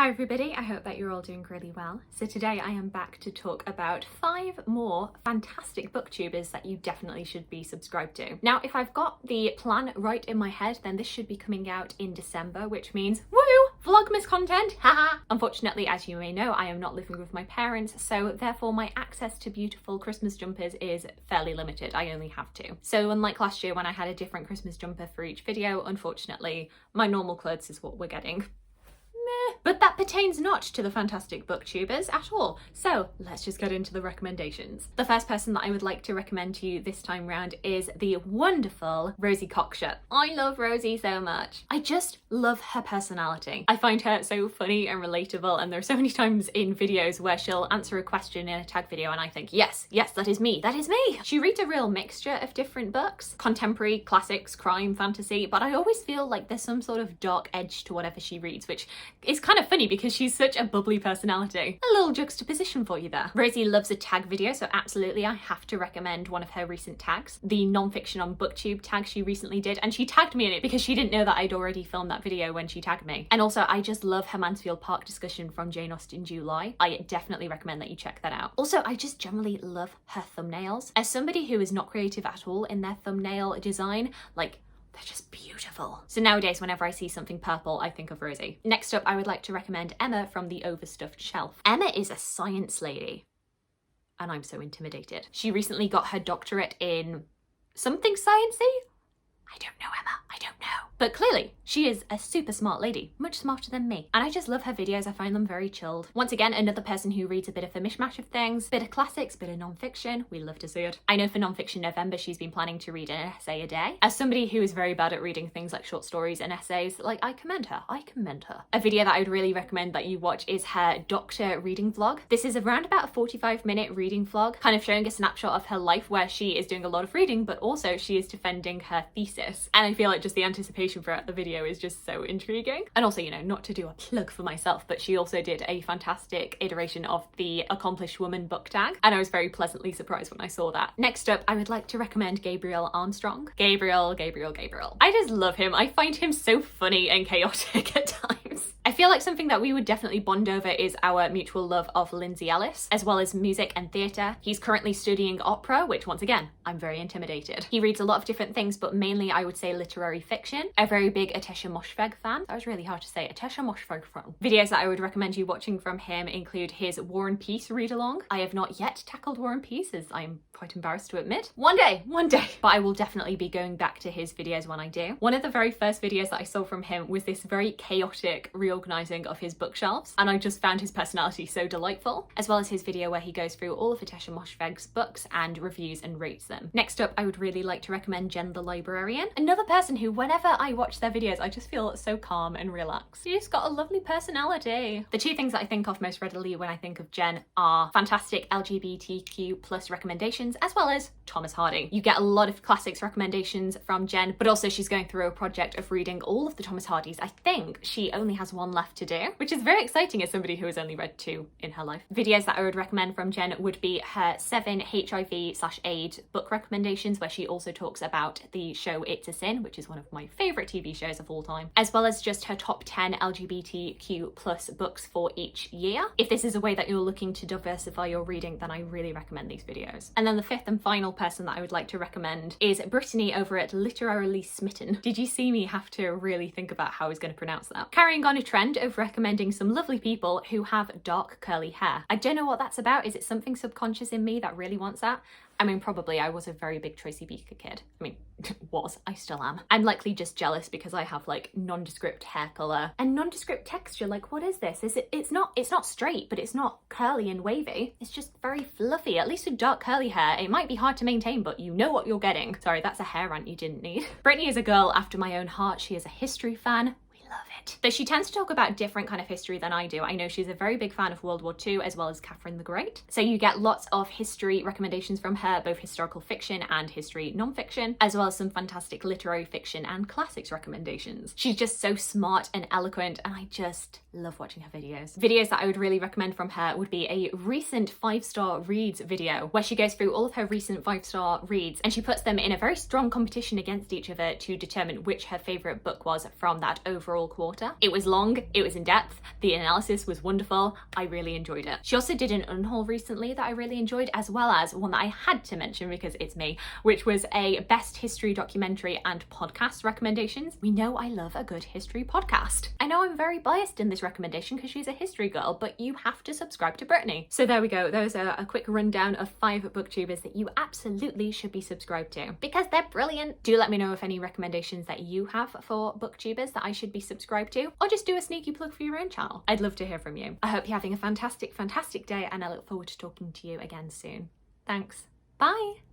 Hi everybody, I hope that you're all doing really well. So today I am back to talk about 5 more fantastic booktubers that you definitely should be subscribed to. Now, if I've got the plan right in my head, then this should be coming out in December, which means, woo! Vlogmas content, haha! Unfortunately, as you may know, I am not living with my parents, so therefore my access to beautiful Christmas jumpers is fairly limited. I only have 2. So unlike last year when I had a different Christmas jumper for each video, unfortunately, my normal clothes is what we're getting. But that pertains not to the fantastic booktubers at all. So let's just get into the recommendations. The first person that I would like to recommend to you this time round is the wonderful Rosie Cockshut. I love Rosie so much. I just love her personality. I find her so funny and relatable, and there are so many times in videos where she'll answer a question in a tag video and I think, yes, that is me, that is me. She reads a real mixture of different books, contemporary, classics, crime, fantasy, but I always feel like there's some sort of dark edge to whatever she reads, which is kind of funny because she's such a bubbly personality. A little juxtaposition for you there. Rosie loves a tag video, so absolutely I have to recommend one of her recent tags, the non-fiction on BookTube tag she recently did, and she tagged me in it because she didn't know that I'd already filmed that video when she tagged me. And also I just love her Mansfield Park discussion from Jane Austen July. I definitely recommend that you check that out. Also, I just generally love her thumbnails. As somebody who is not creative at all in their thumbnail design, like, they're just beautiful. So nowadays, whenever I see something purple, I think of Rosie. Next up, I would like to recommend Emma from the Overstuffed Shelf. Emma is a science lady, and I'm so intimidated. She recently got her doctorate in something sciencey? I don't know, Emma, I don't know. But clearly, she is a super smart lady, much smarter than me. And I just love her videos, I find them very chilled. Once again, another person who reads a bit of a mishmash of things, bit of classics, bit of non-fiction, we love to see it. I know for non-fiction November, she's been planning to read an essay a day. As somebody who is very bad at reading things like short stories and essays, like, I commend her. A video that I would really recommend that you watch is her doctor reading vlog. This is around about a 45-minute reading vlog, kind of showing a snapshot of her life where she is doing a lot of reading, but also she is defending her thesis. And I feel like just the anticipation throughout the video is just so intriguing. And also, you know, not to do a plug for myself, but she also did a fantastic iteration of the Accomplished Woman book tag, and I was very pleasantly surprised when I saw that. Next up, I would like to recommend Gabriel Armstrong. Gabriel. I just love him. I find him so funny and chaotic at times. I feel like something that we would definitely bond over is our mutual love of Lindsay Ellis, as well as music and theatre. He's currently studying opera, which once again, I'm very intimidated. He reads a lot of different things, but mainly I would say literary fiction. A very big Atesha Moshfegh fan. That was really hard to say. Atesha Moshfegh fan. Videos that I would recommend you watching from him include his War and Peace read-along. I have not yet tackled War and Peace, as I'm quite embarrassed to admit. One day, but I will definitely be going back to his videos when I do. One of the very first videos that I saw from him was this very chaotic reorganizing of his bookshelves, and I just found his personality so delightful, as well as his video where he goes through all of Atesha Moshfegh's books and reviews and rates them. Next up, I would really like to recommend Jen the Librarian, another person who, whenever I watch their videos, I just feel so calm and relaxed. She's got a lovely personality. The 2 things that I think of most readily when I think of Jen are fantastic LGBTQ+ recommendations, as well as Thomas Hardy. You get a lot of classics recommendations from Jen, but also she's going through a project of reading all of the Thomas Hardys. I think she only has 1 left to do, which is very exciting as somebody who has only read 2 in her life. Videos that I would recommend from Jen would be her 7 HIV/AIDS book recommendations, where she also talks about the show It's a Sin, which is one of my favourite TV shows of all time, as well as just her top 10 LGBTQ+ books for each year. If this is a way that you're looking to diversify your reading, then I really recommend these videos. And then the 5th and final person that I would like to recommend is Brittany over at Literarily Smitten. Did you see me have to really think about how I was going to pronounce that? Carrying on a trend of recommending some lovely people who have dark curly hair. I don't know what that's about. Is it something subconscious in me that really wants that? I mean, probably. I was a very big Tracy Beaker kid. I mean, I still am. I'm likely just jealous because I have like nondescript hair color and nondescript texture. Like, what is this? It's not straight, but it's not curly and wavy. It's just very fluffy. At least with dark curly hair, it might be hard to maintain, but you know what you're getting. Sorry, that's a hair rant you didn't need. Brittany is a girl after my own heart. She is a history fan. Love it. But she tends to talk about different kind of history than I do. I know she's a very big fan of World War II, as well as Catherine the Great. So you get lots of history recommendations from her, both historical fiction and history non-fiction, as well as some fantastic literary fiction and classics recommendations. She's just so smart and eloquent, and I just love watching her videos. Videos that I would really recommend from her would be a recent 5-star reads video, where she goes through all of her recent 5-star reads, and she puts them in a very strong competition against each other to determine which her favourite book was from that overall overall quarter. It was long, it was in depth, the analysis was wonderful, I really enjoyed it. She also did an unhaul recently that I really enjoyed, as well as one that I had to mention because it's me, which was a best history documentary and podcast recommendations. We know I love a good history podcast. I know I'm very biased in this recommendation because she's a history girl, but you have to subscribe to Brittany. So there we go, those are a quick rundown of 5 booktubers that you absolutely should be subscribed to because they're brilliant. Do let me know if any recommendations that you have for booktubers that I should be subscribed to, or just do a sneaky plug for your own channel. I'd love to hear from you. I hope you're having a fantastic day, and I look forward to talking to you again soon. Thanks. Bye.